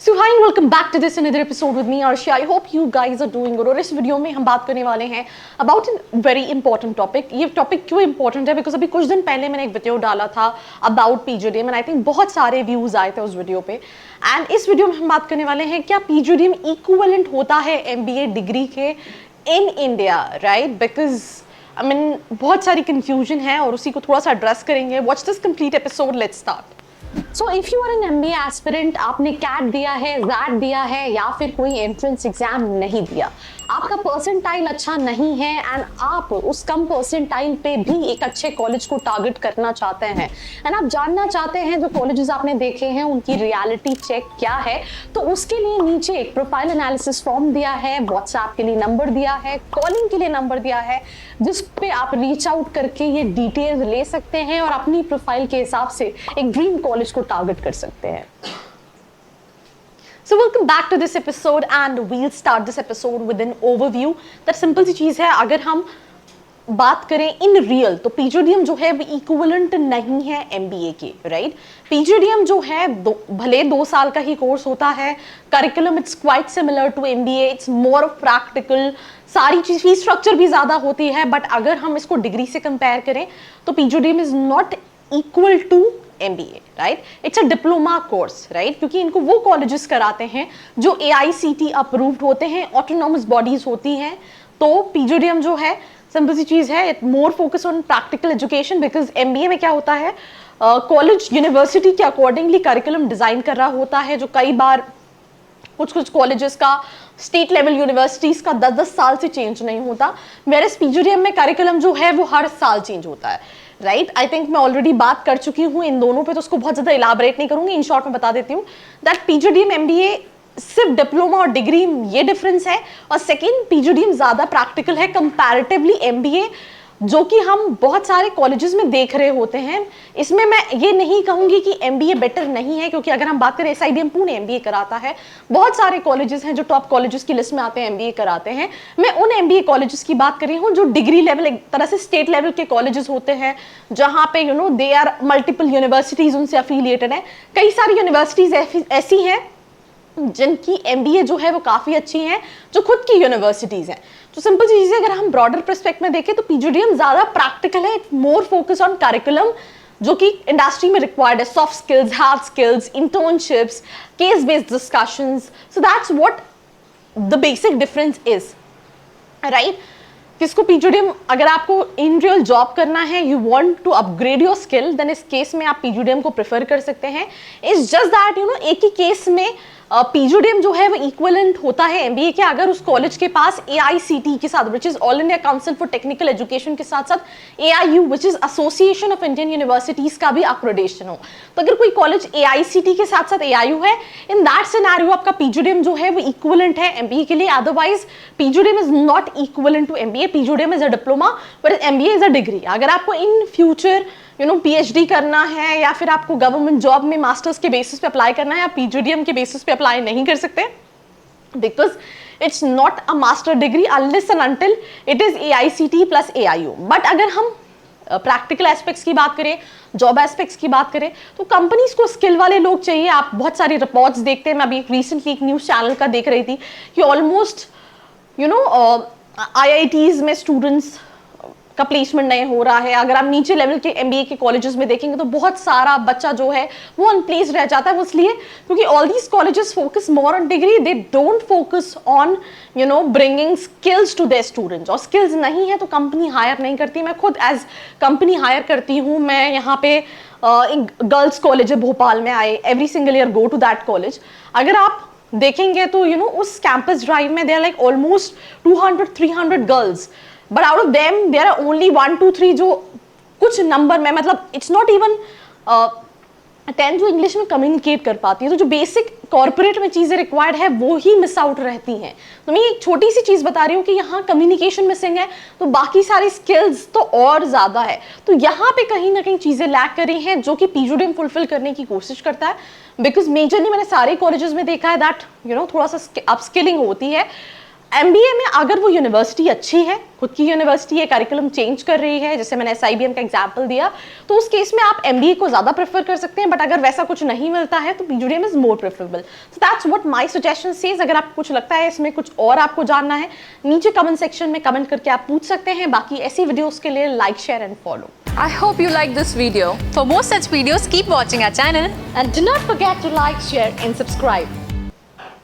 So hi and welcome back to this another episode with me Arshi. I hope you guys are doing good. और इस video में हम बात करने वाले हैं about a very important topic. ये टॉपिक क्यों important है? Because अभी कुछ दिन पहले मैंने एक वीडियो डाला था about PGDM and I think बहुत सारे व्यूज आए थे उस वीडियो पे. एंड इस वीडियो में हम बात करने वाले हैं क्या PGDM इक्विवेलेंट होता है MBA डिग्री के in India, right? Because I mean बहुत सारी कंफ्यूजन है और उसी को थोड़ा सा एड्रेस करेंगे. Watch this complete episode, let's start. So if you are an MBA aspirant, आपने कैट दिया है, जैट दिया है या फिर कोई एंट्रेंस एग्जाम नहीं दिया, आपका परसेंटाइल अच्छा नहीं है एंड आप उस कम परसेंटाइल पे भी एक अच्छे कॉलेज को टारगेट करना चाहते हैं एंड आप जानना चाहते हैं जो कॉलेजेस आपने देखे हैं उनकी रियलिटी चेक क्या है, तो उसके लिए नीचे एक प्रोफाइल एनालिसिस फॉर्म दिया है, व्हाट्सएप के लिए नंबर दिया है, कॉलिंग के लिए नंबर दिया है, जिस पे आप रीच आउट करके ये डिटेल्स ले सकते हैं और अपनी प्रोफाइल के हिसाब से एक ड्रीम कॉलेज को टारगेट कर सकते हैं. So welcome back to this episode and we'll start this episode with an overview. that simple सी चीज़ है, अगर हम बात करें इन रियल तो PGDM जो है वो इक्विवेलेंट नहीं है MBA के, राइट? PGDM जो है भले 2 साल का ही कोर्स होता है, curriculum it's quite similar to MBA, it's more of practical, सारी चीज फीस स्ट्रक्चर भी ज़्यादा होती है, बट अगर हम इसको डिग्री से कंपेयर करें तो PGDM is not equal to MBA, right? It's a diploma course, right? क्योंकि इनको वो कॉलेजेस कराते हैं जो AICT अप्रूव्ड होते हैं, ऑटोनॉमस बॉडीज होती हैं. तो PGDM जो है सिंपल सी चीज है, it more focus on practical education. Because MBA में क्या होता है, कॉलेज यूनिवर्सिटी के अकॉर्डिंगली करिकुलम डिजाइन कर रहा होता है, जो कई बार कुछ कॉलेजेस का स्टेट लेवल यूनिवर्सिटीज का 10-10 साल से चेंज नहीं होता, वेयरएज PGDM में करिकुलम जो है वो हर साल चेंज होता है, राइट? आई थिंक मैं ऑलरेडी बात कर चुकी हूँ इन दोनों पे, तो उसको बहुत ज्यादा इलाबरेट नहीं करूंगी, इन शॉर्ट में बता देती हूँ दैट PGDM MBA सिर्फ डिप्लोमा और डिग्री ये डिफरेंस है, और सेकेंड PGDM ज्यादा प्रैक्टिकल है कंपैरेटिवली MBA जो कि हम बहुत सारे कॉलेजेस में देख रहे होते हैं. इसमें मैं ये नहीं कहूंगी कि MBA बेटर नहीं है, क्योंकि अगर हम बात करें SIBM पुणे MBA कराता है, बहुत सारे कॉलेजेस हैं जो टॉप कॉलेजेस की लिस्ट में आते हैं MBA कराते हैं. मैं उन MBA कॉलेजेस की बात कर रही हूँ जो डिग्री लेवल, एक तरह से स्टेट लेवल के कॉलेजेस होते हैं, जहाँ पे दे आर मल्टीपल यूनिवर्सिटीज उनसे अफिलिएटेड है. कई सारी यूनिवर्सिटीज ऐसी हैं जिनकी MBA जो है वो काफ़ी अच्छी हैं, जो खुद की यूनिवर्सिटीज़ हैं. तो सिंपल चीज़ है, अगर हम ब्रॉडर पर्सपेक्ट में देखें तो PGDM ज़्यादा प्रैक्टिकल है, मोर फोकस ऑन करिकुलम जो कि इंडस्ट्री में रिक्वायर्ड है, soft skills, hard skills, internships, case based discussions. So that's what the basic difference is, right? किसको PGDM, अगर आपको इन रियल जॉब करना है, you want to upgrade your skill, then इस केस में आप PGDM को प्रेफर कर सकते हैं. इट्स जस्ट दैट एक ही केस में PGDM जो है वो इक्विवेलेंट होता है MBA के, अगर उस कॉलेज के पास AICT के साथ, which is all India council for technical education के साथ साथ AIU which is association of Indian universities का भी अक्रेडिटेशन हो. तो अगर कोई कॉलेज AICT के साथ साथ AIU है, इन दैट सिनेरियो आपका PGDM जो है वो इक्विवेलेंट है MBA के लिए. Otherwise PGDM is not equivalent to MBA. PGDM is a diploma but MBA is a degree. अगर आपको इन फ्यूचर PhD करना है या फिर आपको गवर्नमेंट जॉब में मास्टर्स के बेसिस पे अप्लाई करना है, आप PGDM के बेसिस पे अप्लाई नहीं कर सकते, because it's not a master degree unless and until it is AICT plus AIU. But अगर हम प्रैक्टिकल एस्पेक्ट्स की बात करें, जॉब एस्पेक्ट्स की बात करें, तो कंपनीज को स्किल वाले लोग चाहिए. आप बहुत सारी रिपोर्ट्स देखते हैं, मैं अभी रिसेंटली एक न्यूज चैनल का देख रही थी कि ऑलमोस्ट IITs में स्टूडेंट्स का प्लेसमेंट नहीं हो रहा है. अगर आप नीचे लेवल के MBA के कॉलेजेस में देखेंगे तो बहुत सारा बच्चा जो है वो अनप्लेस रह जाता है. वो इसलिए क्योंकि all these colleges focus more on degree, they don't focus on bringing skills to their students. और स्किल्स नहीं है तो कंपनी हायर नहीं करती. मैं खुद एज कंपनी हायर करती हूँ. मैं यहाँ पे एक गर्ल्स कॉलेज है भोपाल में, I every single year go to that college. अगर आप देखेंगे तो उस कैंपस ड्राइव में they are like almost 200-300 girls, but out of them there are only 1-2-3 जो कुछ नंबर में, मतलब इट्स नॉट इवन 10 जो इंग्लिश में कम्युनिकेट कर पाती है. तो जो बेसिक कॉर्पोरेट में चीज़ें रिक्वायर्ड है वो ही मिस आउट रहती हैं. तो मैं एक छोटी सी चीज़ बता रही हूँ कि यहाँ कम्युनिकेशन मिसिंग है, तो बाकी सारी स्किल्स तो और ज़्यादा है. तो यहाँ पे कहीं ना कहीं चीज़ें लैक करी हैं जो कि PGDM फुलफिल करने की कोशिश करता है. बिकॉज मेजरली मैंने सारे कॉलेजेस में देखा है दैट थोड़ा सा अपस्किलिंग होती है. MBA में अगर वो यूनिवर्सिटी अच्छी है, खुद की यूनिवर्सिटी है, करिकुलम चेंज कर रही है, जैसे मैंने SIBM का एग्जांपल दिया, तो उस केस में आप MBA को ज़्यादा प्रेफर कर सकते हैं, बट अगर वैसा कुछ नहीं मिलता है तो PGDM is more preferable. So that's what my suggestion says. अगर आपको कुछ लगता है इसमें कुछ और आपको जानना है, नीचे कमेंट सेक्शन में कमेंट करके आप पूछ सकते हैं। बाकी ऐसी वीडियोस के लिए like, share and follow. I hope you like this video. For more such videos, keep watching our channel. And do not forget to like, share and subscribe.